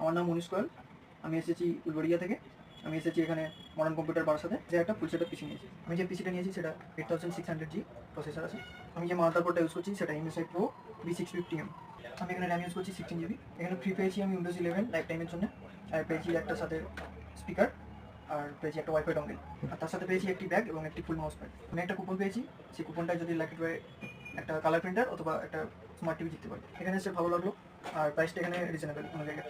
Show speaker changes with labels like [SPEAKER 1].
[SPEAKER 1] আমার নাম মনীষ কোয়েল। আমি এসেছি উলবেড়িয়া থেকে। আমি এসেছি এখানে মডার্ন কম্পিউটার বারাসাতে, যে একটা ফুল সেটআপ পিসি নিয়েছি। আমি যে পিসিটা নিয়েছি সেটা 8600G প্রসেসর আছে। আমি যে মাদারবোর্ডটা ইউজ করছি সেটা MSI Pro B650M। আমি এখানে র্যাম ইউজ করছি 16 GB। এখানে ফ্রি পেয়েছি আমি উইন্ডোজ 11 লাইফ টাইমের জন্য। আর পেয়েছি একটা সাথে স্পিকার, আর পেয়েছি একটা ওয়াইফাই ডঙ্গেল, আর তার সাথে পেয়েছি একটি ব্যাগ এবং একটি ফুল মাউস প্যাড। আমি একটা কুপন পেয়েছি, সেই কুপনটায় যদি লাকি ড্রয়ে একটা কালার প্রিন্টার অথবা একটা স্মার্ট টিভি জিততে পারি। এখানে এসে ভালো লাগলো, আর প্রাইসটা এখানে রিজনেবল কোনো জায়গায়।